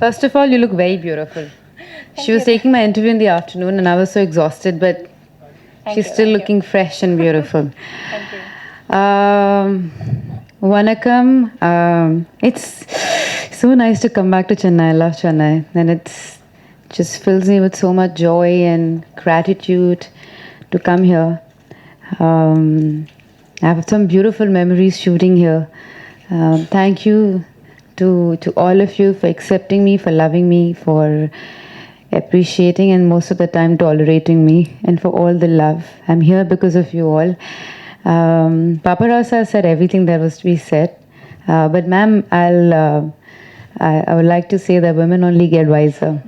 First of all, you look very beautiful. She was taking my interview in the afternoon and I was so exhausted, but she's still looking fresh and beautiful. Thank you. Vanakkam. It's so nice to come back to Chennai. I love Chennai. And it's just fills me with so much joy and gratitude to come here. I have some beautiful memories shooting here. Thank you to all of you for accepting me, for loving me, for appreciating and most of the time tolerating me, and for all the love. I'm here because of you all. Papa Rasa said everything that was to be said, but ma'am, I would like to say that women only get wiser.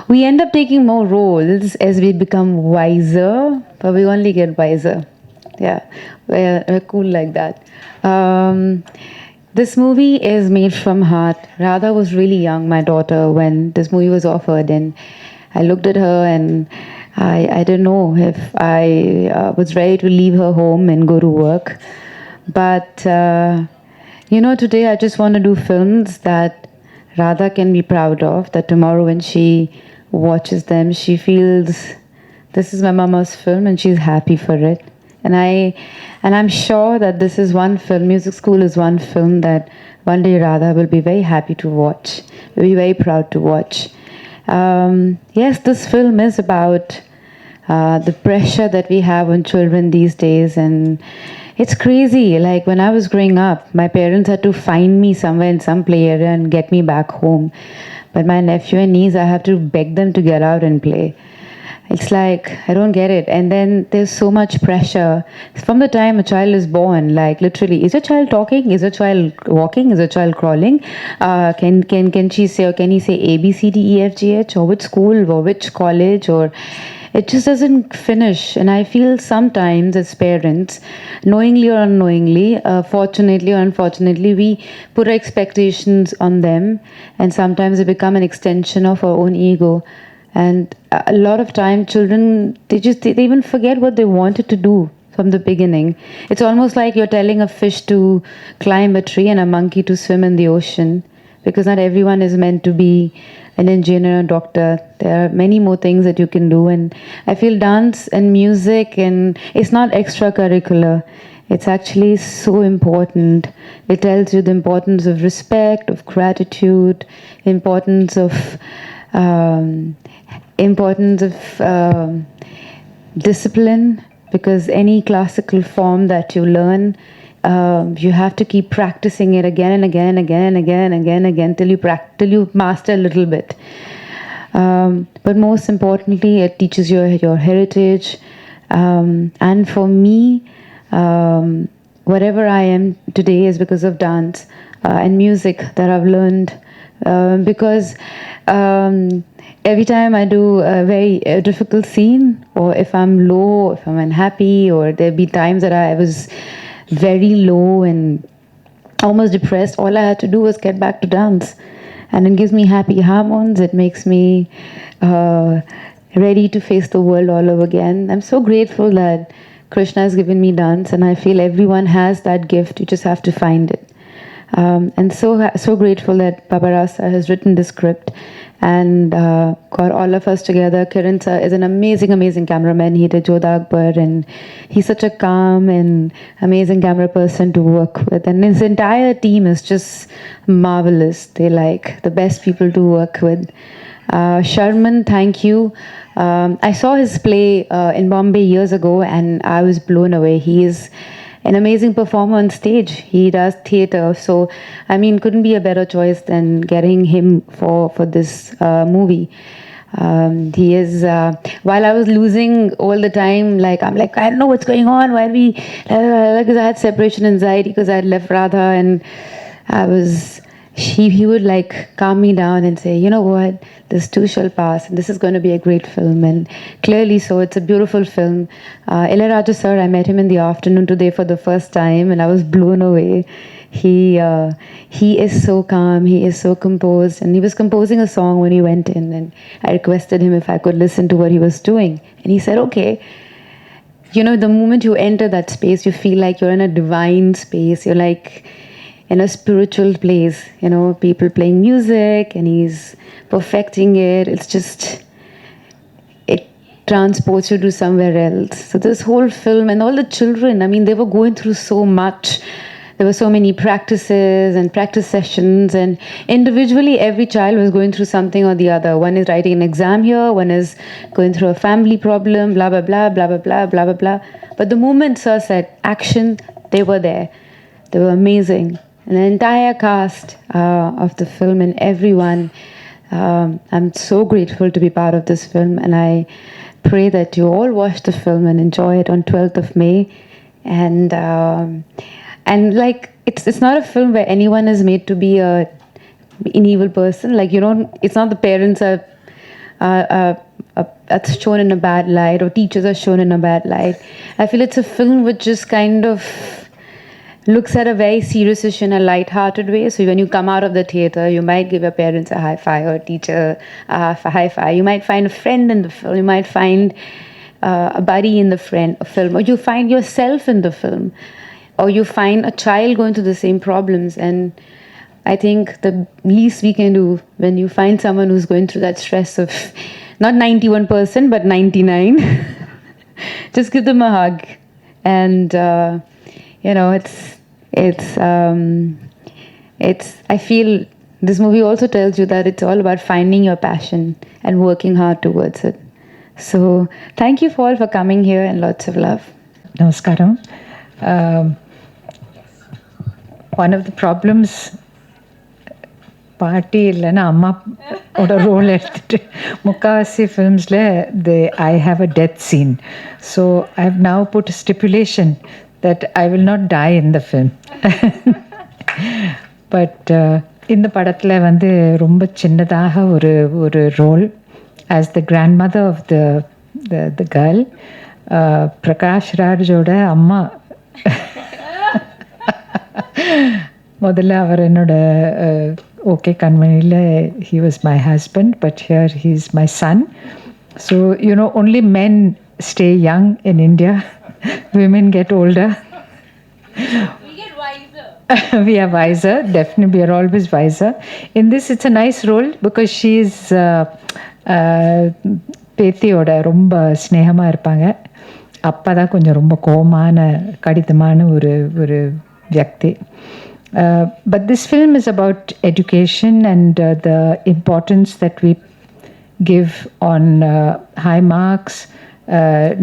We end up taking more roles as we become wiser, but we only get wiser. Yeah, we're cool like that. This movie is made from heart. Radha was really young, my daughter, when this movie was offered, and I looked at her and I didn't know if I was ready to leave her home and go to work. But today I just want to do films that Radha can be proud of, that tomorrow when she watches them, she feels this is my mama's film and she's happy for it. And I'm sure that this is one film, Music School is one film that one day Radha will be very happy to watch, will be very proud to watch. Yes, this film is about the pressure that we have on children these days, and it's crazy. Like when I was growing up, my parents had to find me somewhere in some play area and get me back home. But my nephew and niece, I have to beg them to get out and play. It's like, I don't get it. And then there's so much pressure. From the time a child is born, like literally, is a child talking? Is a child walking? Is a child crawling? Can she say, or can he say A, B, C, D, E, F, G, H? Or which school, or which college, or it just doesn't finish. And I feel sometimes as parents, knowingly or unknowingly, fortunately or unfortunately, we put our expectations on them, and sometimes they become an extension of our own ego. And a lot of time children, they even forget what they wanted to do from the beginning. It's almost like you're telling a fish to climb a tree and a monkey to swim in the ocean, because not everyone is meant to be an engineer or a doctor. There are many more things that you can do. And I feel dance and music, and it's not extracurricular. It's actually so important. It tells you the importance of respect, of gratitude, importance of discipline, because any classical form that you learn, you have to keep practicing it again and again and again and again and again and again till you master a little bit. But most importantly, it teaches you your heritage. And for me, whatever I am today is because of dance and music that I've learned. Because every time I do a very difficult scene, or if I'm low, if I'm unhappy, or there'll be times that I was very low and almost depressed, all I had to do was get back to dance. And it gives me happy hormones. It makes me ready to face the world all over again. I'm so grateful that Krishna has given me dance, and I feel everyone has that gift. You just have to find it. And so grateful that Papa Rasa has written the script and got all of us together. Kiran sir is an amazing cameraman. He did Jodha Akbar, and he's such a calm and amazing camera person to work with. And his entire team is just marvelous. They're like the best people to work with. Sharman, thank you. I saw his play in Bombay years ago, and I was blown away. He is an amazing performer on stage. He does theater, so I mean, couldn't be a better choice than getting him for this movie. He is. While I was losing all the time, I'm like, I don't know what's going on. Why we? Because I had separation anxiety because I had left Radha, and I was. He would like calm me down and say, you know what, this too shall pass, and this is going to be a great film. And clearly so, it's a beautiful film. Ilayaraja sir, I met him in the afternoon today for the first time, and I was blown away. He is so calm, he is so composed, and he was composing a song when he went in, and I requested him if I could listen to what he was doing, and he said, okay. You know, the moment you enter that space, you feel like you're in a divine space. You're like, in a spiritual place, you know, people playing music and he's perfecting it. It's just, it transports you to somewhere else. So this whole film and all the children, I mean, they were going through so much. There were so many practices and practice sessions, and individually every child was going through something or the other. One is writing an exam here, one is going through a family problem, blah blah blah blah blah blah blah blah blah. But the moment Sir said action, they were there. They were amazing. And the entire cast of the film and everyone, I'm so grateful to be part of this film, and I pray that you all watch the film and enjoy it on 12th of May. And like it's not a film where anyone is made to be an evil person. Like, you don't, it's not the parents are shown in a bad light or teachers are shown in a bad light. I feel it's a film which just kind of looks at a very serious issue in a light-hearted way. So when you come out of the theater, you might give your parents a high five or a teacher a high five. You might find a friend in the film. You might find a buddy in the film, or you find yourself in the film, or you find a child going through the same problems. And I think the least we can do when you find someone who's going through that stress of not 91%, but 99, just give them a hug. And, you know, I feel this movie also tells you that it's all about finding your passion and working hard towards it. So thank you all for coming here, and lots of love. Namaskaram. One of the problems, party illana amma oda role edutittu mukavasi films la I have a death scene, so I have now put a stipulation that I will not die in the film. But இந்த படத்துல வந்து ரொம்ப சின்னதாக ஒரு role as the grandmother of the girl, Prakash ராஜோட அம்மா. முதல்ல அவர் என்னோட ஓகே கண்மணியில் he was my husband, but here he is my son. So, you know, only men stay young in India. Women get older. We get wiser. We are wiser, definitely. We are always wiser. In this, it's a nice role because she is பேத்தியோட ரொம்ப ஸ்னேகமாக இருப்பாங்க. அப்பா தான் கொஞ்சம் ரொம்ப கோமான கடிதமான ஒரு வியக்தி. But this film is about education and the importance that we give on high marks,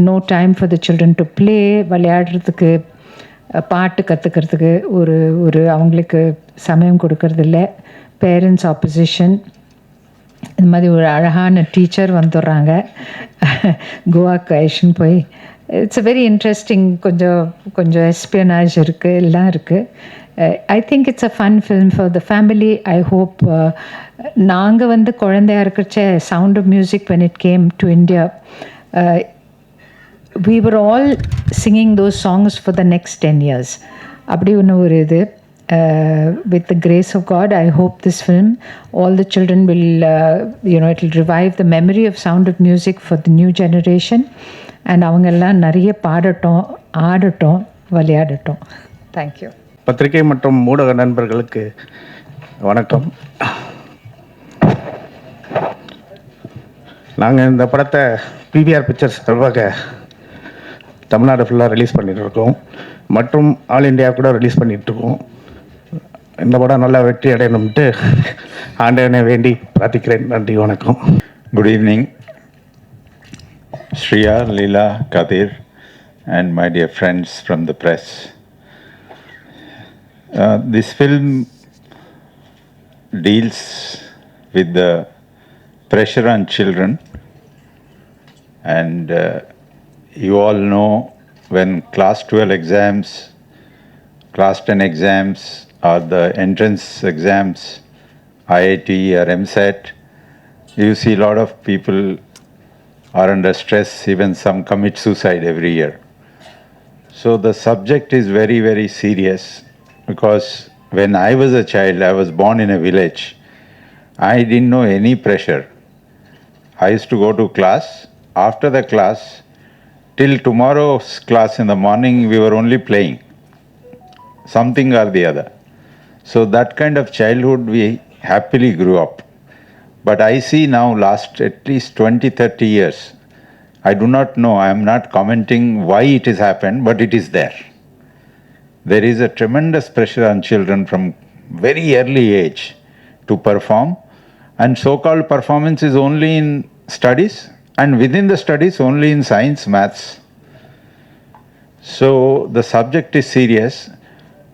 no time for the children to play, விளையாடுறதுக்கு, பாட்டு கற்றுக்கிறதுக்கு ஒரு அவங்களுக்கு சமயம் கொடுக்கறதில்ல, பேரண்ட்ஸ் ஆப்போசிஷன். இந்த மாதிரி ஒரு அழகான டீச்சர் வந்துடுறாங்க கோவாக்கு ஐஷன் போய். இட்ஸ் அ வெரி இன்ட்ரெஸ்டிங், கொஞ்சம் எஸ்பியனாஜ் இருக்குது, எல்லாம் இருக்குது. I think it's a fun film for the family. I hope நாங்கள் வந்து குழந்தையா இருக்கிறச்ச sound of music when it came to India, we were all singing those songs for the next 10 years. அப்படி ஒன்று ஒரு இது. With the grace of God, I hope this film, all the children will, it will revive the memory of Sound of Music for the new generation. And அவங்கெல்லாம் நிறைய பாடட்டும், ஆடட்டும், விளையாடட்டும். Thank you. பத்திரிகை மற்றும் ஊடக நண்பர்களுக்கு வணக்கம். நாங்கள் இந்த படத்தை பிவிஆர் பிக்சர்ஸ் சார்பாக தமிழ்நாடு ஃபுல்லாக ரிலீஸ் பண்ணிகிட்ருக்கோம், மற்றும் ஆல் இண்டியா கூட ரிலீஸ் பண்ணிகிட்ருக்கோம். இந்த படம் நல்லா வெற்றி அடையணும்ட்டு ஆண்டவனை வேண்டி பிரார்த்திக்கிறேன். நன்றி, வணக்கம். Good evening, Shriya, Leela, Kadir, and my dear friends from the press. This film deals with the pressure on children, and you all know when class 12 exams, class 10 exams, or the entrance exams, IIT or MSET, you see a lot of people are under stress, even some commit suicide every year. So the subject is very, very serious, because when I was a child, I was born in a village. I didn't know any pressure. I used to go to class. After the class, till tomorrow's class in the morning, we were only playing something or the other. So that kind of childhood we happily grew up. But I see now last at least 20, 30 years, I do not know, I am not commenting why it has happened, but it is there. There is a tremendous pressure on children from very early age to perform, and so-called performance is only in studies, and within the studies only in science, maths. So the subject is serious,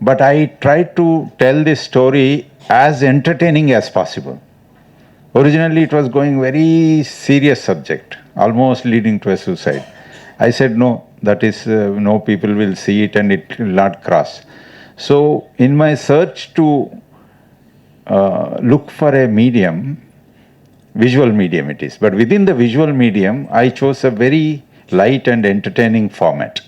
but I try to tell this story as entertaining as possible. Originally it was going very serious subject, almost leading to a suicide. I said no, that is, no people will see it and it will not cross. So in my search to look for a medium, visual medium it is, but within the visual medium I chose a very light and entertaining format.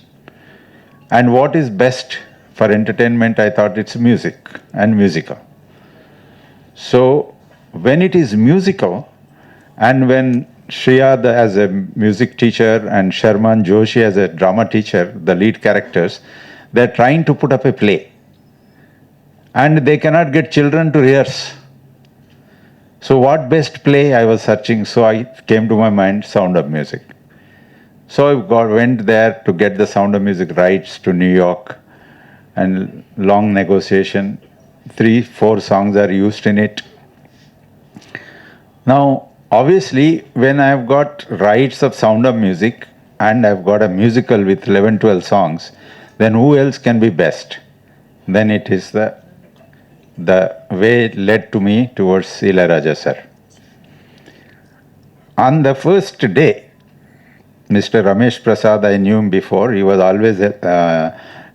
And what is best for entertainment, I thought it's music and musical. So when it is musical, and when Shriya as a music teacher and Sharman Joshi as a drama teacher, the lead characters, they're trying to put up a play. And they cannot get children to rehearse. So what best play I was searching, so I came to my mind, Sound of Music. So I went there to get the Sound of Music rights to New York, and long negotiation, 3-4 songs are used in it. Now, obviously, when I've got rights of Sound of Music and I've got a musical with 11-12 songs, then who else can be best? Then it is the way led to me towards Ilayaraja sir. On the first day, Mr. Ramesh Prasad, I knew him before, he was always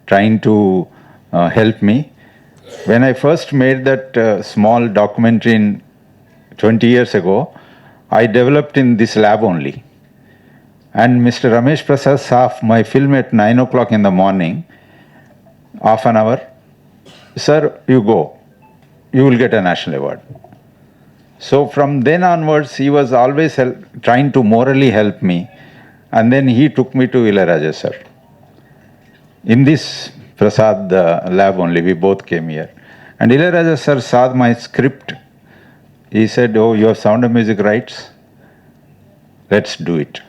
trying to help me. When I first made that small documentary in 20 years ago, I developed in this lab only. And Mr. Ramesh Prasad saw my film at 9 o'clock in the morning, half an hour. Sir, you go. You will get a national award. So from then onwards, he was always trying to morally help me. And then he took me to Ilayaraja sir. In this Prasad lab only, we both came here. And Ilayaraja sir saw my script. He said, oh, you have Sound of Music rights? Let's do it.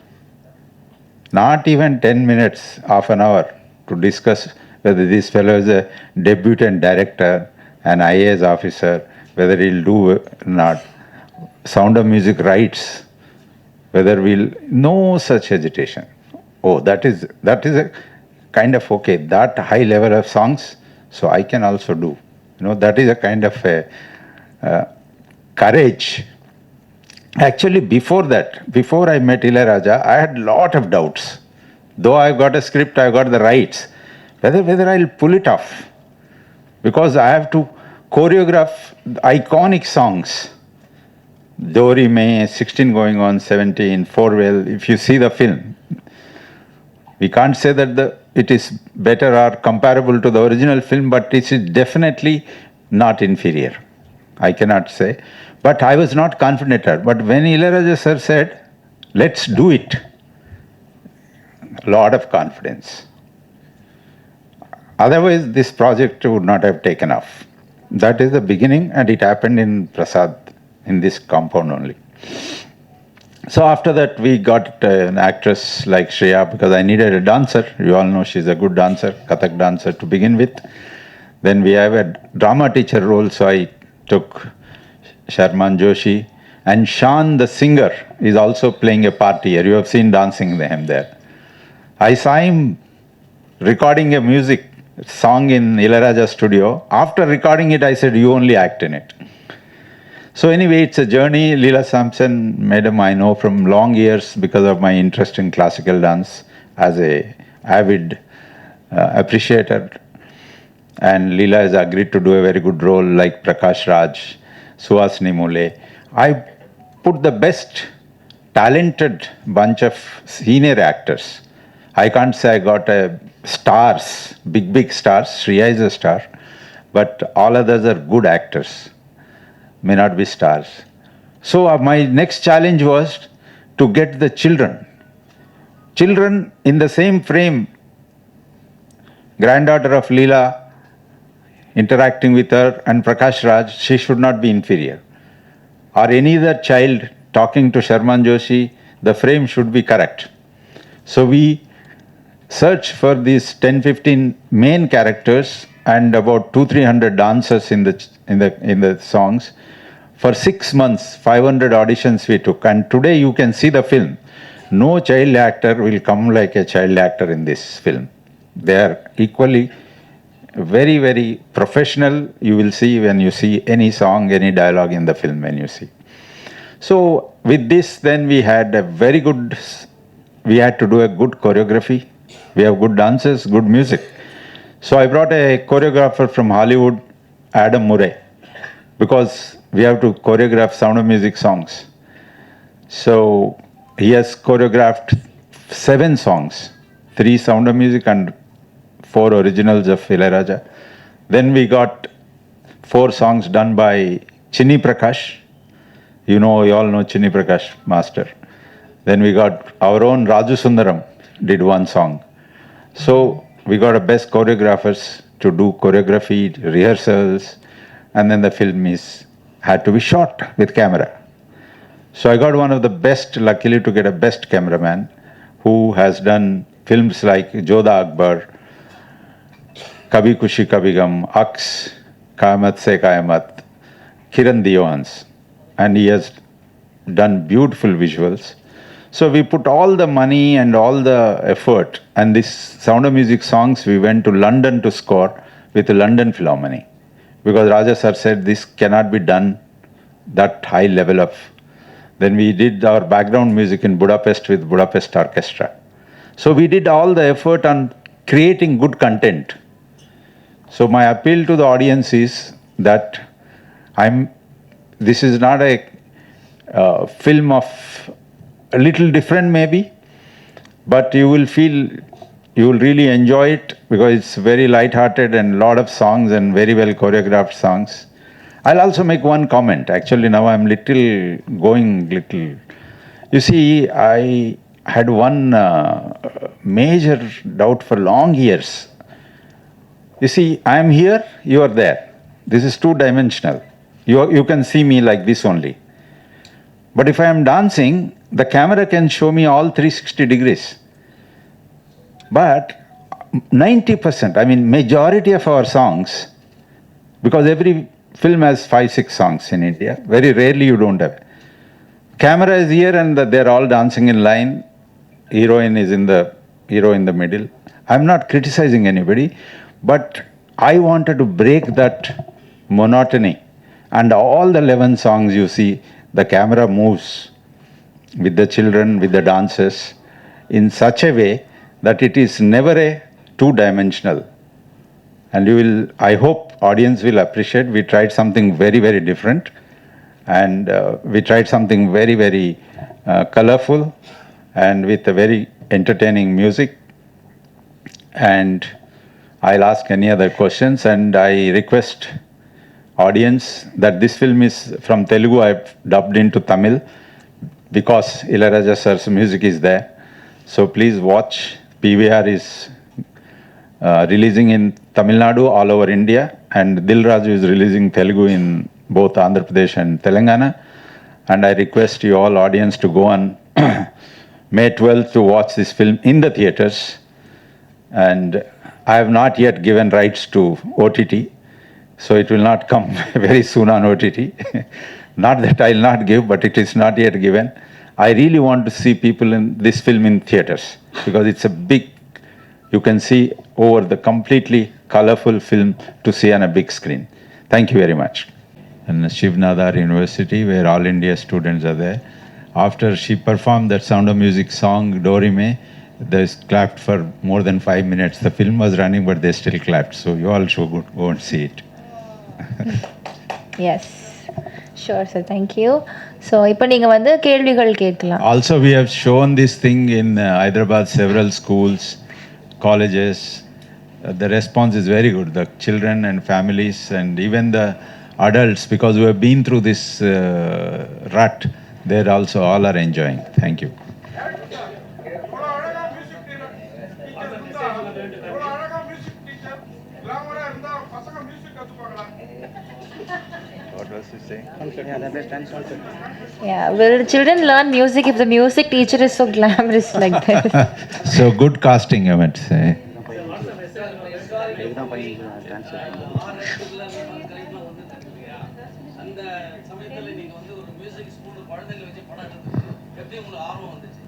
Not even 10 minutes, half an hour to discuss whether this fellow is a debutant director, an IAS officer, whether he'll do or not. Sound of Music rights, whether we'll, no such hesitation. Oh, that is a kind of, okay, that high level of songs, so I can also do. You know, that is a kind of a courage. Actually, before that, before I met Ilayaraja, I had a lot of doubts. Though I got a script, I got the rights, whether I'll pull it off. Because I have to choreograph iconic songs. Dori May, 16 going on 17, Forwell, if you see the film. We can't say that it is better or comparable to the original film, but it is definitely not inferior. I cannot say. But I was not confident. But when Ilayaraja sir said, let's do it, a lot of confidence. Otherwise, this project would not have taken off. That is the beginning, and it happened in Prasad, in this compound only. So after that, we got an actress like Shriya, because I needed a dancer. You all know she's a good dancer, Kathak dancer to begin with. Then we have a drama teacher role, so I took Sharman Joshi. And Shan, the singer, is also playing a part here. You have seen dancing with him there. I saw him recording a music song in Ilayaraja studio. After recording it, I said, you only act in it. So anyway, it's a journey. Leela Sampson, madam, I know from long years because of my interest in classical dance as a avid appreciator. And Leela has agreed to do a very good role like Prakash Raj, Suhasini Mule. I put the best talented bunch of senior actors. I can't say I got stars, big stars. Shriya is a star, but all others are good actors. May not be stars. So my next challenge was to get the children in the same frame. Granddaughter of Leela, interacting with her, and Prakash Raj, she should not be inferior. Or any other child talking to Sharman Joshi, the frame should be correct. So we search for these 10-15 main characters and about 200-300 dancers in the songs. For 6 months, 500 auditions we took, and today you can see the film. No child actor will come like a child actor in this film. They are equally very, very professional. You will see when you see any song, any dialogue in the film when you see. So with this, then we had a very good, we had to do a good choreography. We have good dancers, good music. So I brought a choreographer from Hollywood, Adam Murray, because we have to choreograph Sound of Music songs. So he has choreographed 7 songs, 3 Sound of Music and 4 originals of Ilayaraja. Then we got 4 songs done by Chinni Prakash. You all know Chinni Prakash master. Then we got our own Raju Sundaram did 1 song. So we got a best choreographers to do choreography, rehearsals, and then the film had to be shot with camera. So I got one of the best, luckily to get a best cameraman who has done films like Jodha Akbar, Kabhi Kushi Kabhi Gum, Aks, Kayamat Se Kayamat, Kiran Diyovans, and he has done beautiful visuals. So we put all the money and all the effort, and this Sound of Music songs we went to London to score with the London Philharmonic, because Raja sir said this cannot be done that high level of. Then we did our background music in Budapest with Budapest Orchestra. So we did all the effort on creating good content. So my appeal to the audience is that this is not a film of a little different maybe, but you will really enjoy it because it's very light-hearted and a lot of songs and very well choreographed songs. I'll also make one comment. Actually, now I'm going little. You see, I had one major doubt for long years. You see, I am here, you are there. This is two-dimensional. You can see me like this only. But if I am dancing, the camera can show me all 360 degrees. But 90%, majority of our songs, because every film has 5-6 songs in India, very rarely you don't have. Camera is here and they're all dancing in line. Hero in the middle. I'm not criticizing anybody, but I wanted to break that monotony. And all the 11 songs you see, the camera moves with the children, with the dancers, in such a way that it is never a two-dimensional. And I hope audience will appreciate, we tried something very, very different. And we tried something very, very colorful and with a very entertaining music. And I'll ask any other questions, and I request audience that this film is from Telugu. I've dubbed into Tamil because Ilayaraja sir's music is there. So please watch. PVR is releasing in Tamil Nadu, all over India, and Dil Raju is releasing Telugu in both Andhra Pradesh and Telangana. And I request you all audience to go on May 12th to watch this film in the theaters. And I have not yet given rights to OTT, so it will not come very soon on OTT. Not that I will not give, but it is not yet given. I really want to see people in this film in theaters because it's a big, you can see over the completely colorful film to see on a big screen. Thank you very much. And Shiv Nadar University, where all India students are there. After she performed that Sound of Music song, Dorime, they clapped for more than 5 minutes. The film was running, but they still clapped. So you all should go and see it. Yes. Sure, sir. Thank you. So, இப்போ நீங்க வந்து கேள்விகள் கேட்கலாம். Also, we have shown this thing in Hyderabad, several schools, colleges. The response is very good. The children and families and even the adults, because we have been through this rut, they're also all are enjoying. Thank you. What else is saying? Yeah, will children learn music if the music teacher is so glamorous like this? So good casting, I might say. அந்த சமயத்துல நீங்க வந்து ஒரு music ஸ்கூல்ல குழந்தைகளை வச்சு படம் எடுத்ததுக்கு எப்படி உங்களுக்கு ஆர்வம் வந்துச்சு?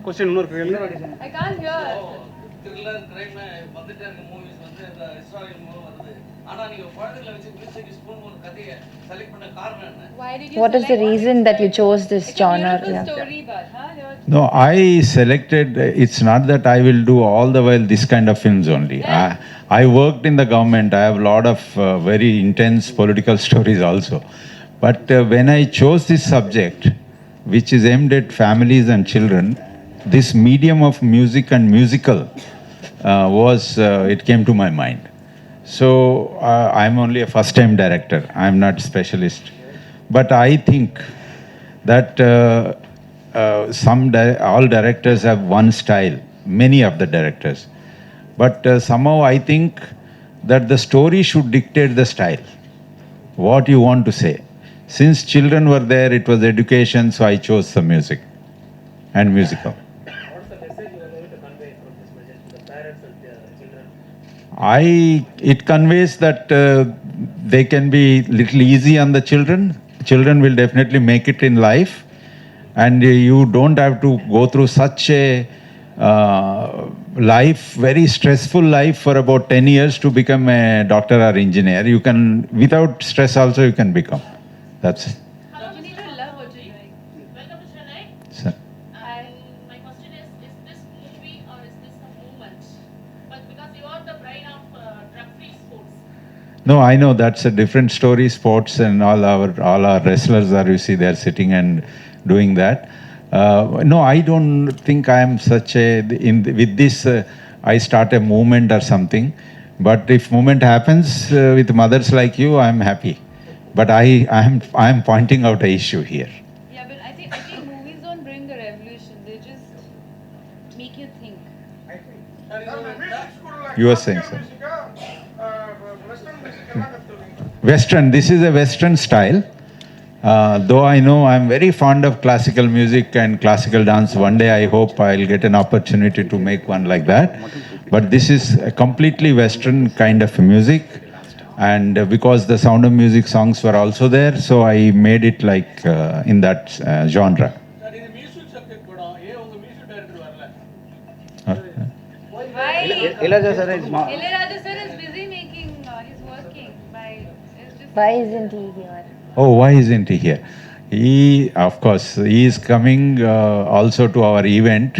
क्वेश्चन இன்னொரு கேள்வி. I can't hear. Thriller crime வந்துட்டே இருக்க மூவிஸ் வந்து இந்த ஹிஸ்டாரிக்கல் மூவி வருது. ஆனா நீங்க குழந்தைகளை வச்சு மியூசிக் ஸ்கூல் ஒரு கதையை செலக்ட் பண்ண காரணம் என்ன? Why did you What is the reason that you chose this It's genre? a beautiful Yeah. story, but No, I selected, it's not that I will do all the while this kind of films only. I worked in the government. I have a lot of very intense political stories also. But when I chose this subject, which is aimed at families and children, this medium of music and musical it came to my mind. So I'm only a first-time director. I'm not specialist. But I think that all directors have one style, many of the directors. But somehow I think that the story should dictate the style, what you want to say. Since children were there, it was education, so I chose the music and musical. What's the message you are going to convey from this message to the parents and children? It conveys that they can be little easy on the children. Children will definitely make it in life, and you don't have to go through such a life, very stressful life for about 10 years to become a doctor or engineer. You can, without stress also, you can become. That's it. how you need to love what you're doing. Welcome to Chennai. So, My question is this movie or is this a movement? But because you are the bride of drug-free sports. no, I know that's a different story. Sports and all our wrestlers are, you see, they're sitting and doing that. No, I don't think I am such a. With this, I start a movement or something. But if movement happens with mothers like you, I am happy. But I am pointing out an issue here. Yeah, but I think movies don't bring the revolution. They just make you think. You were saying so. Western. This is a Western style. Though I know I'm very fond of classical music and classical dance. One day I hope I'll get an opportunity to make one like that. But this is a completely Western kind of music. And because the Sound of Music songs were also there, so I made it like in that genre. Sir இது music subject படம் ஏன் உங்க music director வரல? Why? Ilaja sir is not. Ilayaraja sir is busy making. He's working. It's just. Why isn't he here? Oh, why isn't he here? Of course, he is coming also to our event.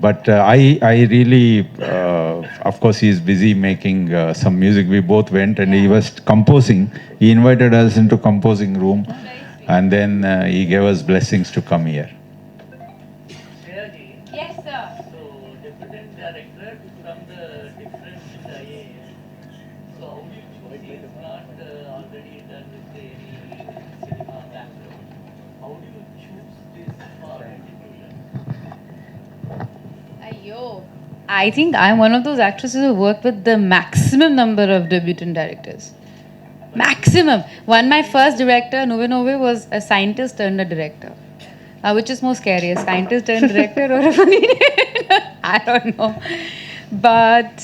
But I really, of course, he is busy making some music. We both went and he was composing. He invited us into composing room, and then he gave us blessings to come here. Yes, sir. So different director from the different IAS. So how do you choose? He is not already done with any cinema background. How do you choose this for execution? Ayyo. I think I'm one of those actresses who work with the maximum number of debutant directors. Maximum. My first director, Nove, was a scientist turned a director. Which is more scary, a scientist turned director or a funny I don't know. But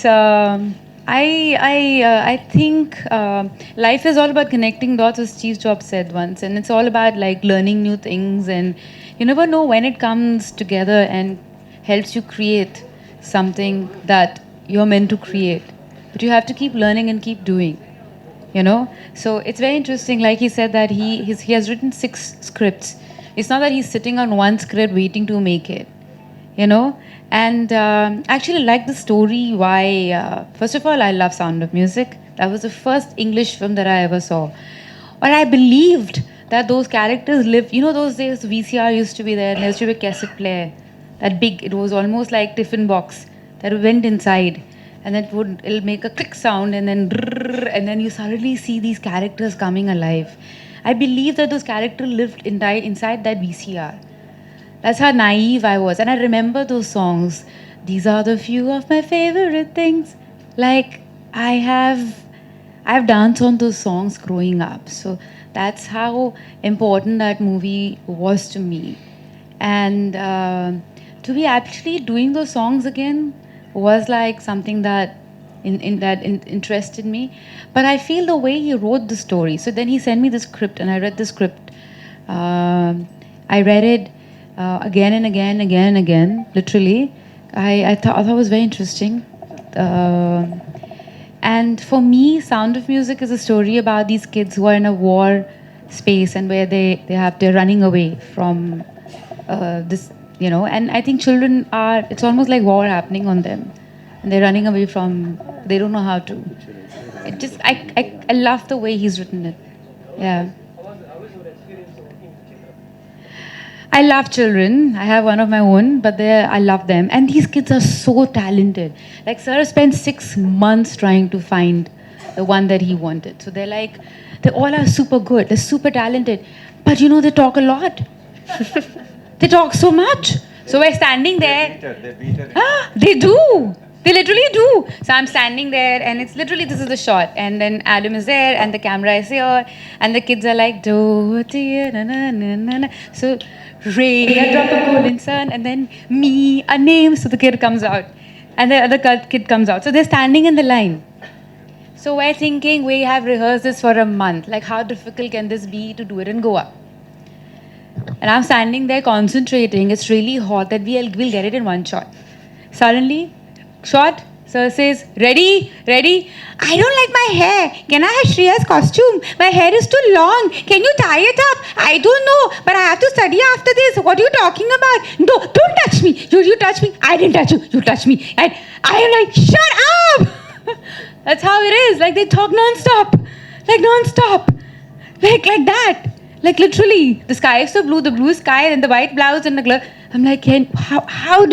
I think life is all about connecting dots, as Chief Jobs said once, and it's all about like learning new things, and you never know when it comes together and helps you create something that you're meant to create. But you have to keep learning and keep doing. So it's very interesting. Like he said that he has written 6 scripts. It's not that he's sitting on one script waiting to make it. And actually like the story. Why first of all, I love Sound of Music. That was the first English film that I ever saw. But I believed that those characters lived. Those days VCR used to be there, and there used to be a cassette player, that big, it was almost like tiffin box that went inside, and it'll make a click sound, and then you suddenly see these characters coming alive. I believe that those characters lived inside that VCR. That's how naive I was. And I remember those songs. These are the few of my favorite things. Like, I've danced on those songs growing up. So that's how important that movie was to me. And to be actually doing those songs again was like something that interested me. But I feel the way he wrote the story. So then he sent me the script, and I read the script. I read it again and again, again and again, literally. I thought it was very interesting. And for me, Sound of Music is a story about these kids who are in a war space and where they're running away from this, and I think children it's almost like war happening on them. And they're running away from, they don't know how to. I love the way he's written it. Yeah. How was your experience working with children? I love children. I have one of my own, but I love them. And these kids are so talented. Like, sir spent 6 months trying to find the one that he wanted. So they all are super good. They're super talented. But they talk a lot. They talk so much. So we're standing there. They beat her. They do. They literally do. So I'm standing there, and it's literally, this is the shot. And then Adam is there, and the camera is here, and the kids are like, do, na, na, na, na, na. So Ray, a drop of golden sun, and then me, a name. So the kid comes out, and the other kid comes out. So they're standing in the line. So we're thinking, we have rehearsed this for a month. Like, how difficult can this be to do it in Goa? And I'm standing there concentrating. It's really hot that we'll get it in one shot. Suddenly, shot, sir says, ready? I don't like my hair. Can I have Shriya's costume? My hair is too long. Can you tie it up? I don't know, but I have to study after this. What are you talking about? No, don't touch me. You touch me. I didn't touch you. You touched me. And I am like, shut up. That's how it is. Like, they talk non-stop. Like that. Like, literally, the sky is so blue, the blue sky, and the white blouse and the glove. I'm like, how?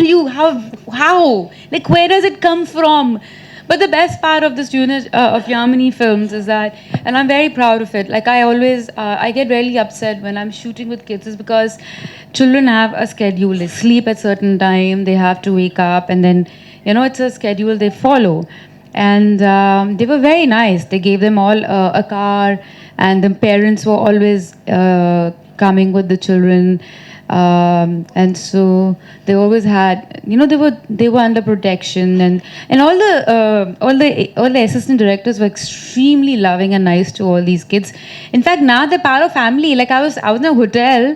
Like, where does it come from? But the best part of this unit of Yamini films is that, and I'm very proud of it, like, I always, I get really upset when I'm shooting with kids, is because children have a schedule. They sleep at certain time, they have to wake up, and then, it's a schedule they follow. And they were very nice. They gave them all a car, and the parents were always coming with the children. And so they always had, they were under protection, and all the assistant directors were extremely loving and nice to all these kids. In fact, now they're part of family. Like, I was in a hotel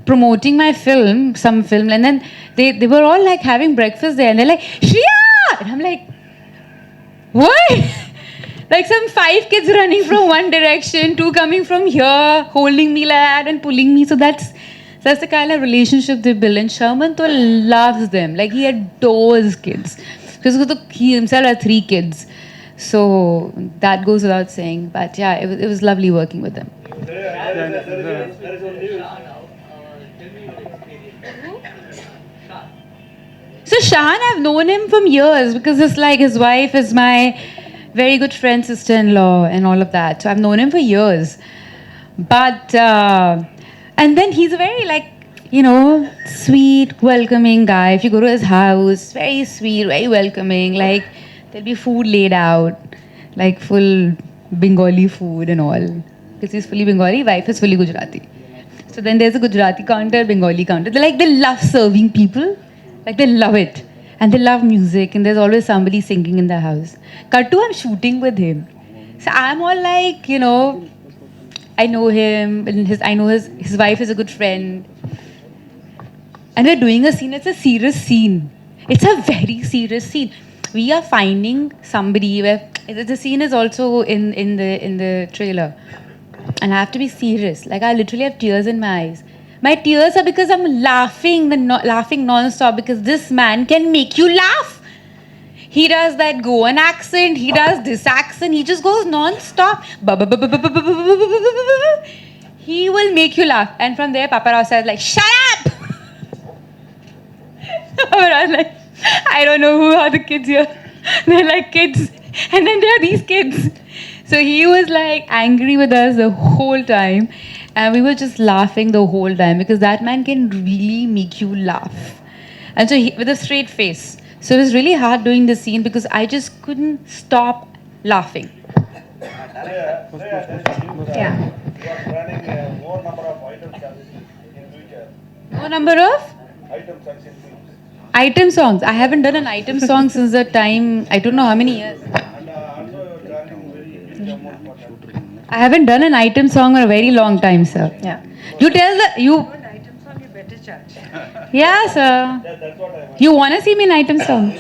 promoting my film, some film, and then they were all like having breakfast there, and they're like, Shriya! And I'm like, what? Like, some 5 kids running from one direction, 2 coming from here, holding me like that and pulling me. So that's the kind of relationship they build. And Sherman though loves them. Like, he adores kids. Because he himself had 3 kids. So that goes without saying. But yeah, it was lovely working with them. There is only tell me your experience. So Shan, I've known him from years, because it's like his wife is my very good friend, sister-in-law, and all of that. So I've known him for years. But, and then he's a very, like, sweet, welcoming guy. If you go to his house, very sweet, very welcoming. Like, there'll be food laid out, like full Bengali food and all. Because he's fully Bengali, wife is fully Gujarati. So then there's a Gujarati counter, Bengali counter. They love serving people. Like, they love it. And they love music. And there's always somebody singing in the house. Kattu, I'm shooting with him. So I'm all like, I know him. And I know his wife is a good friend. And we're doing a scene. It's a serious scene. It's a very serious scene. We are finding somebody where the scene is also in the trailer. And I have to be serious. Like, I literally have tears in my eyes. My tears are because I'm laughing non-stop, because this man can make you laugh. He does that Goan accent, he does this accent, he just goes non-stop. He will make you laugh. And from there, Papa Rao says, like, shut up! I was like, I don't know who are the kids here. They're like kids. And then there are these kids. So he was like angry with us the whole time. And we were just laughing the whole time, because that man can really make you laugh. And so with a straight face. So it was really hard doing the scene, because I just couldn't stop laughing. Yeah. more number of items in future. No number of Items and films. item songs. I haven't done an item song since the time, I don't know how many years. And also planning very big amount for that. I haven't done an item song for a very long time, sir. Yeah. You tell the, you, yeah, sir. That's what I want. You want to see me in item song?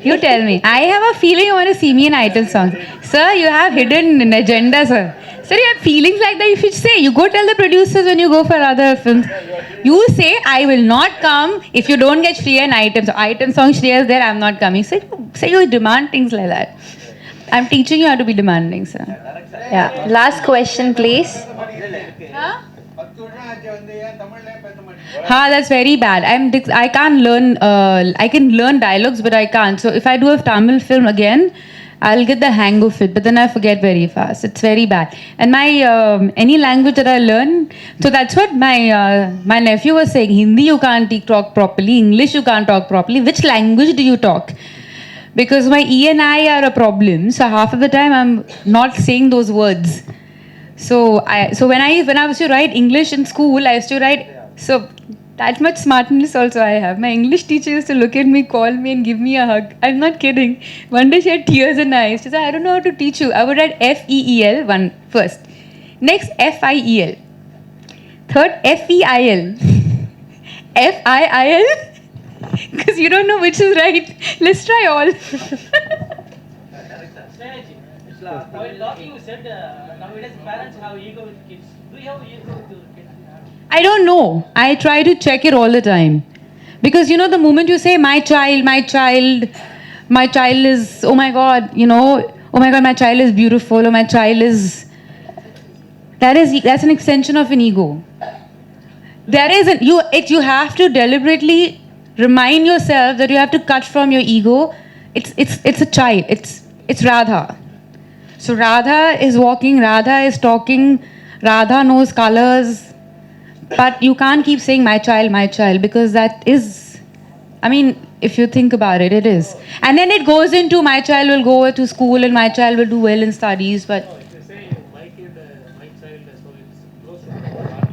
You tell me. I have a feeling you want to see me in item song. Sir, you have hidden an agenda, sir. Sir, you have feelings like that. You should say. You go tell the producers when you go for other films. You say, I will not come if you don't get Shriya in item song. Item song, Shriya is there, I'm not coming. Say you demand things like that. I'm teaching you how to be demanding, sir. Yeah. Last question, please. Huh? That's very bad. I can't learn. I can learn dialogues, but I can't. So if I do a Tamil film again, I'll get the hang of it. But then I forget very fast. It's very bad. And my any language that I learn, so that's what my nephew was saying. Hindi you can't talk properly. English you can't talk properly. Which language do you talk? Because my E and I are a problem. So half of the time I'm not saying those words. So when I used to write English in school, I used to write, so that much smartness also I have. My English teacher used to look at me, call me and give me a hug. I'm not kidding. One day she had tears in her eyes. She said, I don't know how to teach you. I would write F-E-E-L first. Next, F-I-E-L. Third, F-E-I-L. F-I-I-L. Because you don't know which is right. Let's try all. While talking, you said nowadays parents have ego with kids. Do you have ego with your kids? I don't know. I try to check it all the time. Because the moment you say my child is, oh my God, oh my God, my child is beautiful, or my child is, that's an extension of an ego. There isn't, you have to deliberately remind yourself that you have to cut from your ego. It's a child. It's Radha. So Radha is walking, Radha is talking, Radha knows colors, but you can't keep saying my child, because that is, if you think about it, it is. And then it goes into my child will go to school and my child will do well in studies, but... If you say my kid, my child, so it's close to the heart,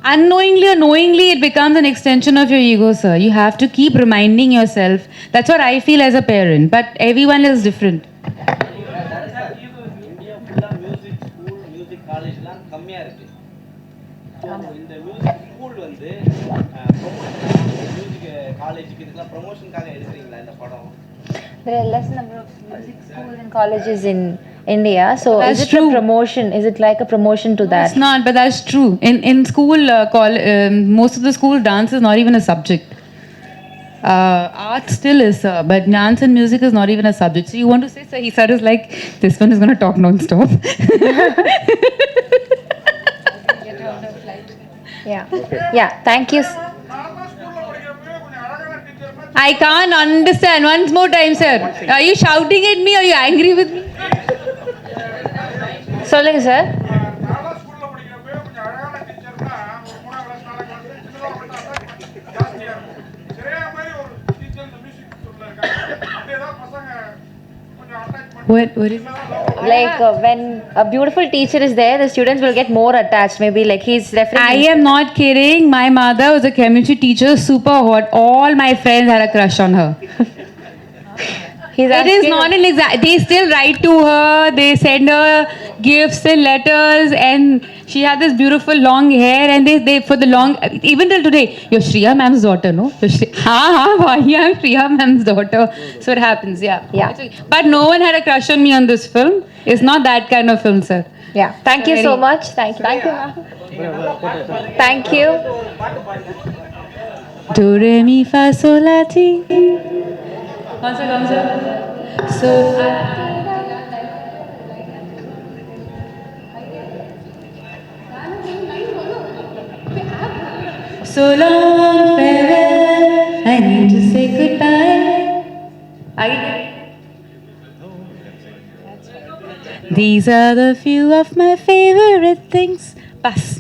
Unknowingly or knowingly, it becomes an extension of your ego, sir. You have to keep reminding yourself. That's what I feel as a parent, but everyone is different. Music school music காலேஜ்லாம் கம்மியாக இருக்குது. So இந்த music school வந்து music காலேஜுக்கு இதுக்கெல்லாம் ப்ரொமோஷனுக்காக எடுக்கிறீங்களா இந்த படம்? There are less number of music schools and colleges in India. So That's is it true. a promotion? Is it like a promotion to that? It's not, but that's true. In school, most of the school, dance is not even a subject. Art still is, but dance and music is not even a subject. So you want to say, sir, sir is like, this one is going to talk non-stop. Yeah. Yeah. Thank you. I can't understand. Once more time, sir. Are you shouting at me or are you angry with me? சொல்லுங்க sir. What is it? Like when a beautiful teacher is there, the students will get more attached. Maybe like he's referring. I am not kidding. My mother was a chemistry teacher, super hot. All my friends had a crush on her. He's It is asking- not an exact. They still write to her. They send her gifts and letters, and she had this beautiful long hair. And they for the long, even till today, you're Shriya ma'am's daughter, no? Yeah, I'm Shriya ma'am's daughter. So it happens, yeah. Yeah. But no one had a crush on me on this film. It's not that kind of film, sir. Yeah. Thank you so much. Thank you. Thank you, ma'am. Thank you. Do re mi fa sol la ti. Come sir. So. So long, farewell. I need to say goodbye. These are the few of my favorite things. Bas.